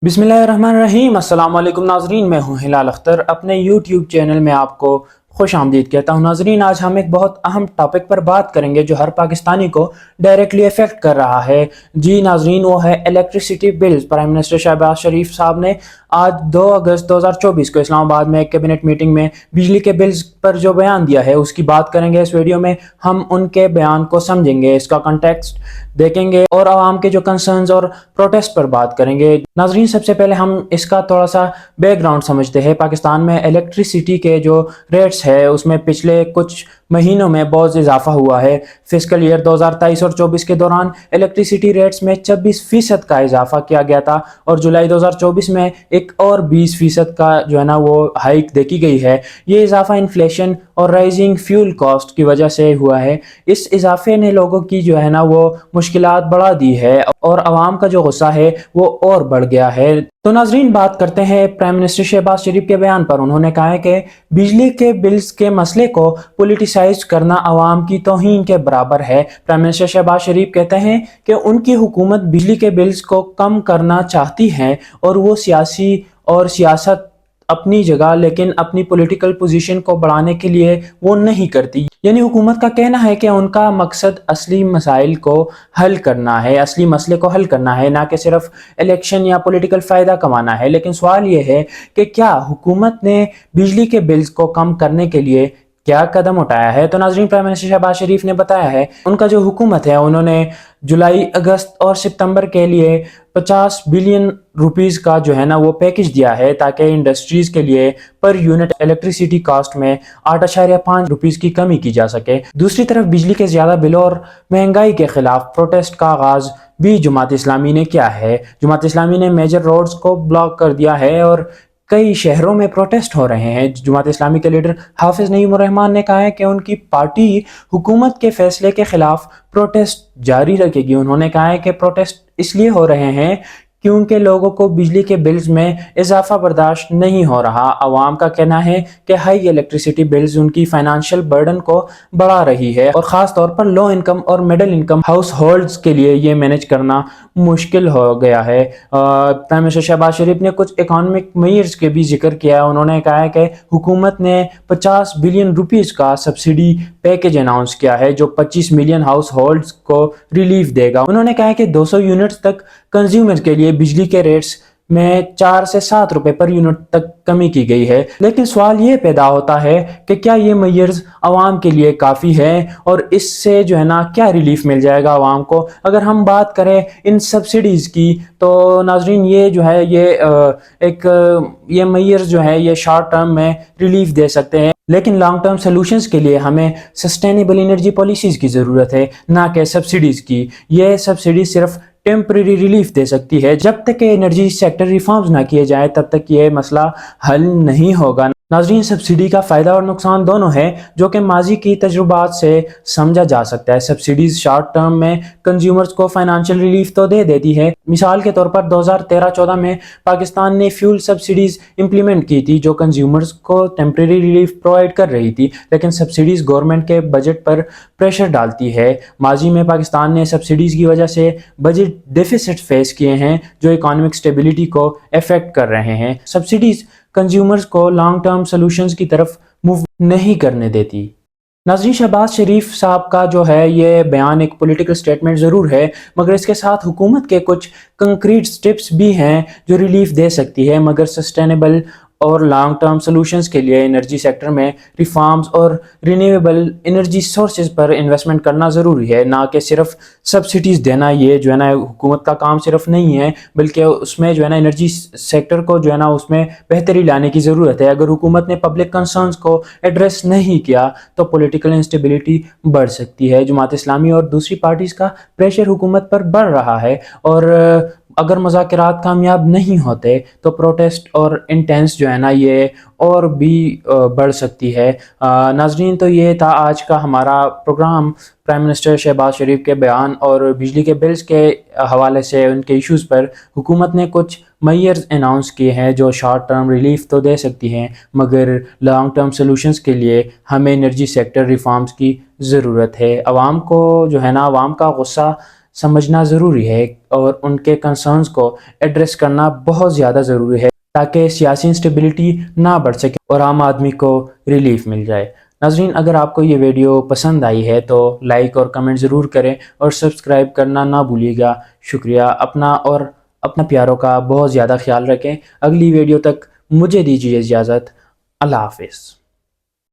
बिस्मिल्लाहिर्रहमानिर्रहीम। अस्सलाम वालेकुम नाजरीन, मैं हूं हिलाल अख्तर। अपने यूट्यूब चैनल में आपको खुश आमदीद कहता हूं। नाजरीन, आज हम एक बहुत अहम टॉपिक पर बात करेंगे जो हर पाकिस्तानी को डायरेक्टली इफेक्ट कर रहा है। जी नाजरीन, वो है electricity bills. Prime minister Shahbaz Sharif साहब ने आज 2 अगस्त 2024 को इस्लामाबाद में एक कैबिनेट मीटिंग में बिजली के बिल्स पर जो बयान दिया है उसकी बात करेंगे। इस वीडियो में हम उनके बयान को समझेंगे, इसका कंटेक्स्ट देखेंगे और आवाम के जो कंसर्न्स और प्रोटेस्ट पर बात करेंगे। नाजरीन, सबसे पहले हम इसका थोड़ा सा बैकग्राउंड समझते हैं। पाकिस्तान में इलेक्ट्रिसिटी के जो रेट्स है उसमें पिछले कुछ महीनों में बहुत इजाफा हुआ है। फिस्कल ईयर 2023 और 24 के दौरान इलेक्ट्रिसिटी रेट्स में 26% का इजाफा किया गया था और जुलाई 2024 में एक और 20% का जो है ना वो हाइक देखी गई है। ये इजाफा इन्फ्लेशन और राइजिंग फ्यूल कॉस्ट की वजह से हुआ है। इस इजाफे ने लोगों की जो है ना वो मुश्किलात बढ़ा दी है और आवाम का जो गुस्सा है वो और बढ़ गया है। तो नाजरीन, बात करते हैं प्राइम मिनिस्टर शहबाज शरीफ के बयान पर। उन्होंने कहा है कि बिजली के बिल्स के मसले को पॉलिटिसाइज करना आवाम की तौहीन के बराबर है। प्राइम मिनिस्टर शहबाज शरीफ कहते हैं कि उनकी हुकूमत बिजली के बिल्स को कम करना चाहती है और वो सियासी और सियासत अपनी जगह, लेकिन अपनी पॉलिटिकल पोजीशन को बढ़ाने के लिए वो नहीं करती। यानी हुकूमत का कहना है कि उनका मकसद असली मसाइल को हल करना है, असली मसले को हल करना है, ना कि सिर्फ इलेक्शन या पॉलिटिकल फ़ायदा कमाना है। लेकिन सवाल ये है कि क्या हुकूमत ने बिजली के बिल्स को कम करने के लिए क्या कदम उठाया है? तो नाजरीन, प्राइम मिनिस्टर शहबाज शरीफ ने बताया है उनका जो हुकूमत है उन्होंने जुलाई, अगस्त और सितंबर के लिए 50 बिलियन रुपीस का जो है ना वो पैकेज दिया है ताकि इंडस्ट्रीज के लिए पर यूनिट इलेक्ट्रिसिटी कॉस्ट में 8.5 रुपीस की कमी की जा सके। दूसरी तरफ बिजली के ज्यादा बिलों और महंगाई के खिलाफ प्रोटेस्ट का आगाज भी जमात इस्लामी ने किया है। जमात इस्लामी ने मेजर रोड्स को ब्लॉक कर दिया है और कई शहरों में प्रोटेस्ट हो रहे हैं। जमात इस्लामी के लीडर हाफिज नईम उर रहमान ने कहा है कि उनकी पार्टी हुकूमत के फैसले के खिलाफ प्रोटेस्ट जारी रखेगी। उन्होंने कहा है कि प्रोटेस्ट इसलिए हो रहे हैं क्योंकि लोगों को बिजली के बिल्स में इजाफा बर्दाश्त नहीं हो रहा। आवाम का कहना है कि हाई इलेक्ट्रिसिटी बिल्स उनकी फाइनेंशियल बर्डन को बढ़ा रही है और ख़ास तौर पर लो इनकम और मिडिल इनकम हाउस होल्ड्स के लिए ये मैनेज करना मुश्किल हो गया है। प्राइम मिनिस्टर शहबाज शरीफ ने कुछ इकोनॉमिक मेजर्स के भी जिक्र किया है। उन्होंने कहा है कि हुकूमत ने 50 बिलियन रुपीस का सब्सिडी पैकेज अनाउंस किया है जो 25 मिलियन हाउस होल्ड्स को रिलीफ देगा। उन्होंने कहा है कि 200 यूनिट्स तक कंज्यूमर के लिए बिजली के रेट्स में 4 से 7 रुपए पर यूनिट तक कमी की गई है। लेकिन सवाल ये पैदा होता है कि क्या ये मेजर्स आवाम के लिए काफ़ी है और इससे जो है ना क्या रिलीफ मिल जाएगा आवाम को? अगर हम बात करें इन सब्सिडीज़ की तो नाजरीन ये जो है ये मेजर्स जो है ये शॉर्ट टर्म में रिलीफ दे सकते हैं, लेकिन लॉन्ग टर्म सोल्यूशंस के लिए हमें सस्टेनेबल एनर्जी पॉलिसीज़ की ज़रूरत है, ना कि सब्सिडीज़ की। ये सब्सिडीज सिर्फ टेम्परेरी रिलीफ दे सकती है। जब तक एनर्जी सेक्टर रिफॉर्म्स ना किए जाए तब तक ये मसला हल नहीं होगा। नाजरीन, सब्सिडी का फ़ायदा और नुकसान दोनों है जो कि माजी की तजुर्बात से समझा जा सकता है। सब्सिडीज़ शॉर्ट टर्म में कंज्यूमर्स को फाइनेंशियल रिलीफ तो दे देती है। मिसाल के तौर पर 2013-14 में पाकिस्तान ने फ्यूल सब्सिडीज़ इम्प्लीमेंट की थी जो कंज्यूमर्स को टेम्परेरी रिलीफ प्रोवाइड कर रही थी, लेकिन सब्सिडीज़ गवर्नमेंट के बजट पर प्रेशर डालती है। माजी में पाकिस्तान ने सब्सिडीज़ की वजह से बजट डेफिसिट फेस किए हैं जो इकोनॉमिक स्टेबिलिटी को अफेक्ट कर रहे हैं। सब्सिडीज़ कंज्यूमर्स को लॉन्ग टर्म सोल्यूशंस की तरफ मूव नहीं करने देती। नाज़रीन, शहबाज शरीफ साहब का जो है ये बयान एक पॉलिटिकल स्टेटमेंट ज़रूर है, मगर इसके साथ हुकूमत के कुछ कंक्रीट स्टेप्स भी हैं जो रिलीफ दे सकती है। मगर सस्टेनेबल और लॉन्ग टर्म सॉल्यूशंस के लिए एनर्जी सेक्टर में रिफॉर्म्स और रिन्यूएबल एनर्जी सोर्सेज पर इन्वेस्टमेंट करना ज़रूरी है, ना कि सिर्फ सब्सिडीज़ देना। ये जो है ना हुकूमत का काम सिर्फ नहीं है, बल्कि उसमें जो है ना एनर्जी सेक्टर को जो है ना उसमें बेहतरी लाने की ज़रूरत है। अगर हुकूमत ने पब्लिक कंसर्न्स को एड्रेस नहीं किया तो पॉलिटिकल इंस्टेबिलिटी बढ़ सकती है। जमात इस्लामी और दूसरी पार्टीज़ का प्रेशर हुकूमत पर बढ़ रहा है और अगर मुज़ाकरात कामयाब नहीं होते तो प्रोटेस्ट और इंटेंस जो है ना ये और भी बढ़ सकती है। नाजरीन, तो ये था आज का हमारा प्रोग्राम। प्राइम मिनिस्टर शहबाज शरीफ के बयान और बिजली के बिल्स के हवाले से उनके इश्यूज़ पर हुकूमत ने कुछ मेजर्स अनाउंस किए हैं जो शॉर्ट टर्म रिलीफ तो दे सकती हैं, मगर लॉन्ग टर्म सॉल्यूशंस के लिए हमें एनर्जी सेक्टर रिफॉर्म्स की ज़रूरत है। आवाम को जो है ना आवाम का गुस्सा سمجھنا ضروری ہے اور ان کے کنسرنز کو ایڈریس کرنا بہت زیادہ ضروری ہے تاکہ سیاسی انسٹیبلٹی نہ بڑھ سکے اور عام آدمی کو ریلیف مل جائے۔ ناظرین، اگر آپ کو یہ ویڈیو پسند آئی ہے تو لائک اور کمنٹ ضرور کریں اور سبسکرائب کرنا نہ بھولیے گا۔ شکریہ۔ اپنا اور اپنا پیاروں کا بہت زیادہ خیال رکھیں۔ اگلی ویڈیو تک مجھے دیجیے اجازت۔ اللہ حافظ۔